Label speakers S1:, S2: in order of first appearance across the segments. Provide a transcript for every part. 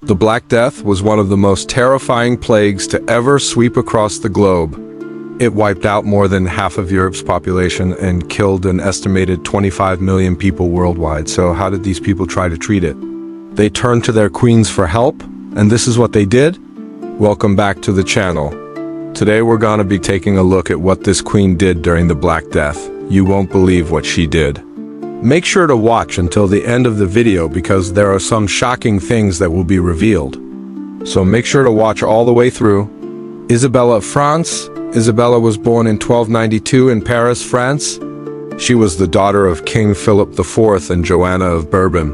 S1: The Black Death was one of the most terrifying plagues to ever sweep across the globe. It wiped out more than half of Europe's population and killed an estimated 25 million people worldwide. So how did these people try to treat it? They turned to their queens for help, and this is what they did? Welcome back to the channel. Today we're gonna be taking a look at what this queen did during the Black Death. You won't believe what she did. Make sure to watch until the end of the video because there are some shocking things that will be revealed. So make sure to watch all the way through. Isabella of France. Isabella was born in 1292 in Paris, France. She was the daughter of King Philip IV and Joanna of Bourbon.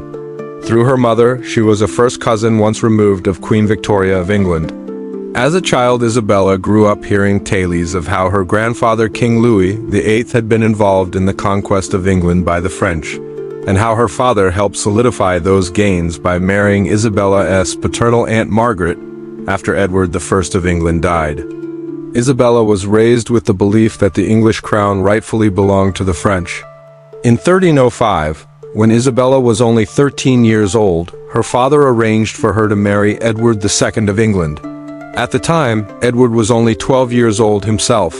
S1: Through her mother, she was a first cousin once removed of Queen Victoria of England. As a child, Isabella grew up hearing tales of how her grandfather King Louis VIII had been involved in the conquest of England by the French, and how her father helped solidify those gains by marrying Isabella's paternal Aunt Margaret after Edward I of England died. Isabella was raised with the belief that the English crown rightfully belonged to the French. In 1305, when Isabella was only 13 years old, her father arranged for her to marry Edward II of England. At the time, Edward was only 12 years old himself.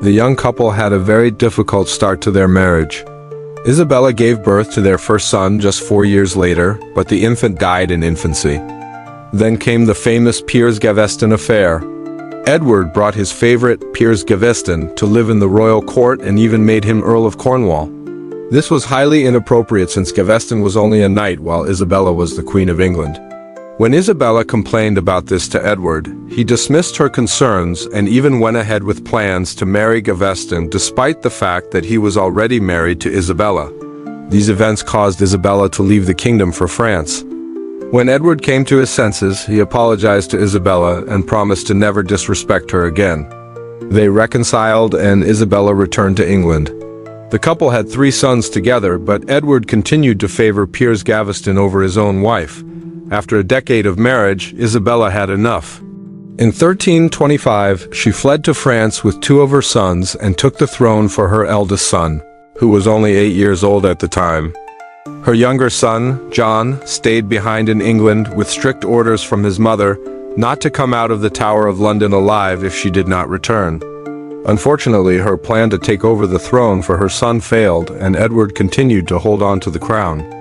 S1: The young couple had a very difficult start to their marriage. Isabella gave birth to their first son just 4 years later, but the infant died in infancy. Then came the famous Piers Gaveston affair. Edward brought his favorite, Piers Gaveston, to live in the royal court and even made him Earl of Cornwall. This was highly inappropriate since Gaveston was only a knight while Isabella was the Queen of England. When Isabella complained about this to Edward, he dismissed her concerns and even went ahead with plans to marry Gaveston despite the fact that he was already married to Isabella. These events caused Isabella to leave the kingdom for France. When Edward came to his senses, he apologized to Isabella and promised to never disrespect her again. They reconciled and Isabella returned to England. The couple had 3 sons together, but Edward continued to favor Piers Gaveston over his own wife. After a decade of marriage, Isabella had enough. In 1325, she fled to France with 2 of her sons and took the throne for her eldest son, who was only 8 years old at the time. Her younger son, John, stayed behind in England with strict orders from his mother not to come out of the Tower of London alive if she did not return. Unfortunately, her plan to take over the throne for her son failed, and Edward continued to hold on to the crown.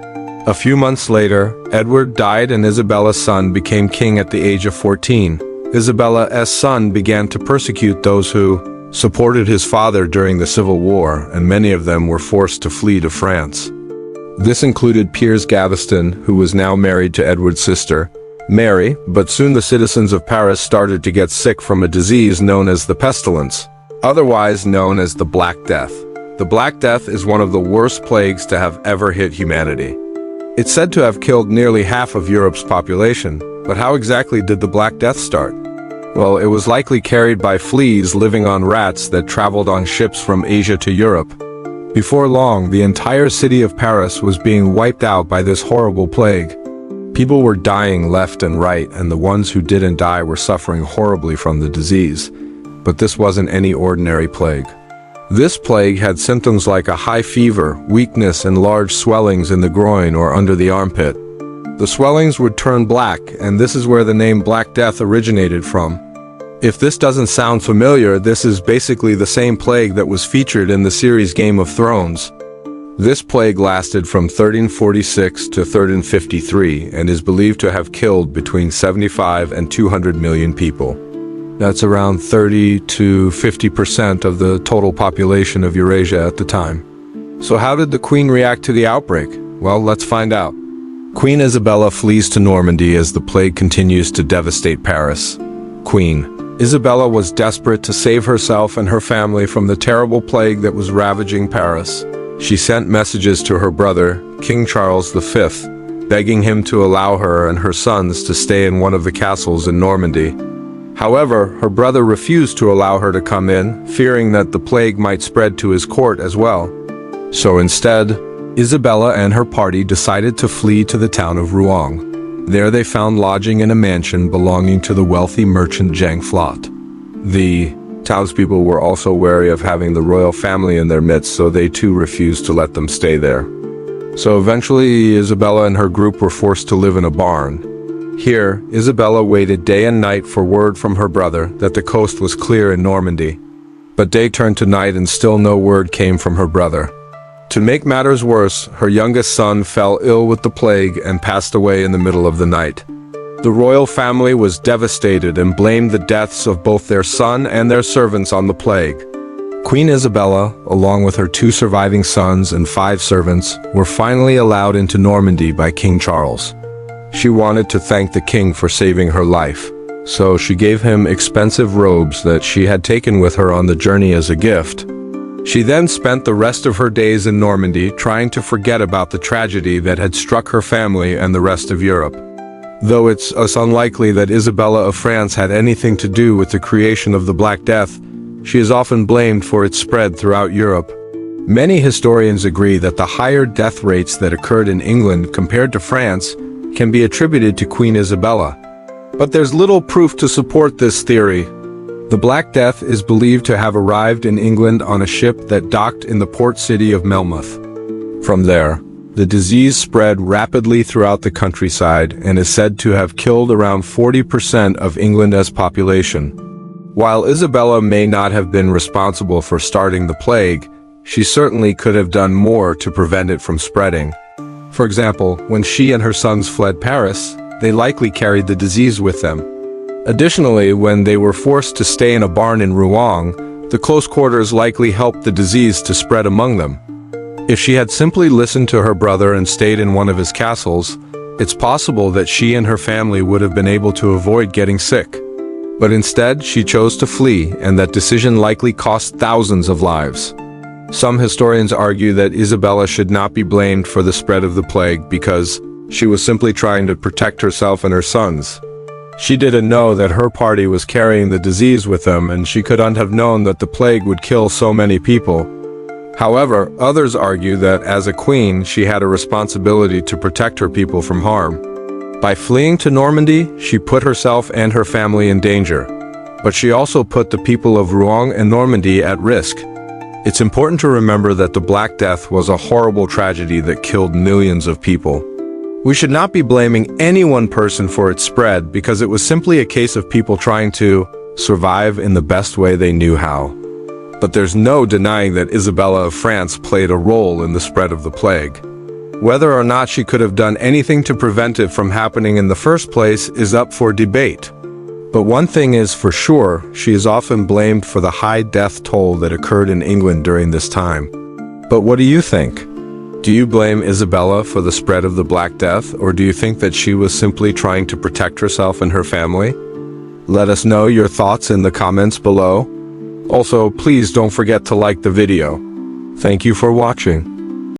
S1: A few months later, Edward died and Isabella's son became king at the age of 14. Isabella's son began to persecute those who supported his father during the Civil War, and many of them were forced to flee to France. This included Piers Gaveston, who was now married to Edward's sister, Mary, but soon the citizens of Paris started to get sick from a disease known as the pestilence, otherwise known as the Black Death. The Black Death is one of the worst plagues to have ever hit humanity. It's said to have killed nearly half of Europe's population, but how exactly did the Black Death start? Well, it was likely carried by fleas living on rats that traveled on ships from Asia to Europe. Before long, the entire city of Paris was being wiped out by this horrible plague. People were dying left and right, and the ones who didn't die were suffering horribly from the disease. But this wasn't any ordinary plague. This plague had symptoms like a high fever, weakness, and large swellings in the groin or under the armpit. The swellings would turn black, and this is where the name Black Death originated from. If this doesn't sound familiar, this is basically the same plague that was featured in the series Game of Thrones. This plague lasted from 1346 to 1353 and is believed to have killed between 75 and 200 million people. That's around 30 to 50% of the total population of Eurasia at the time. So how did the Queen react to the outbreak? Well, let's find out. Queen Isabella flees to Normandy as the plague continues to devastate Paris. Queen Isabella was desperate to save herself and her family from the terrible plague that was ravaging Paris. She sent messages to her brother, King Charles V, begging him to allow her and her sons to stay in one of the castles in Normandy. However, her brother refused to allow her to come in, fearing that the plague might spread to his court as well. So instead, Isabella and her party decided to flee to the town of Rouen. There they found lodging in a mansion belonging to the wealthy merchant Jean Flot. The townspeople were also wary of having the royal family in their midst, so they too refused to let them stay there. So eventually, Isabella and her group were forced to live in a barn. Here, Isabella waited day and night for word from her brother that the coast was clear in Normandy. But day turned to night and still no word came from her brother. To make matters worse, her youngest son fell ill with the plague and passed away in the middle of the night. The royal family was devastated and blamed the deaths of both their son and their servants on the plague. Queen Isabella, along with her 2 surviving sons and 5 servants, were finally allowed into Normandy by King Charles. She wanted to thank the king for saving her life, so she gave him expensive robes that she had taken with her on the journey as a gift. She then spent the rest of her days in Normandy trying to forget about the tragedy that had struck her family and the rest of Europe. Though it's unlikely that Isabella of France had anything to do with the creation of the Black Death, she is often blamed for its spread throughout Europe. Many historians agree that the higher death rates that occurred in England compared to France can be attributed to Queen Isabella. But there's little proof to support this theory. The Black Death is believed to have arrived in England on a ship that docked in the port city of Melmoth. From there, the disease spread rapidly throughout the countryside and is said to have killed around 40% of England's population. While Isabella may not have been responsible for starting the plague, she certainly could have done more to prevent it from spreading. For example, when she and her sons fled Paris, they likely carried the disease with them. Additionally, when they were forced to stay in a barn in Rouen, the close quarters likely helped the disease to spread among them. If she had simply listened to her brother and stayed in one of his castles, it's possible that she and her family would have been able to avoid getting sick. But instead, she chose to flee, and that decision likely cost thousands of lives. Some historians argue that Isabella should not be blamed for the spread of the plague because she was simply trying to protect herself and her sons. She didn't know that her party was carrying the disease with them, and she couldn't have known that the plague would kill so many people. However, others argue that as a queen, she had a responsibility to protect her people from harm. By fleeing to Normandy, she put herself and her family in danger. But she also put the people of Rouen and Normandy at risk. It's important to remember that the Black Death was a horrible tragedy that killed millions of people. We should not be blaming any one person for its spread because it was simply a case of people trying to survive in the best way they knew how. But there's no denying that Isabella of France played a role in the spread of the plague. Whether or not she could have done anything to prevent it from happening in the first place is up for debate. But one thing is for sure, she is often blamed for the high death toll that occurred in England during this time. But what do you think? Do you blame Isabella for the spread of the Black Death, or do you think that she was simply trying to protect herself and her family? Let us know your thoughts in the comments below. Also, please don't forget to like the video. Thank you for watching.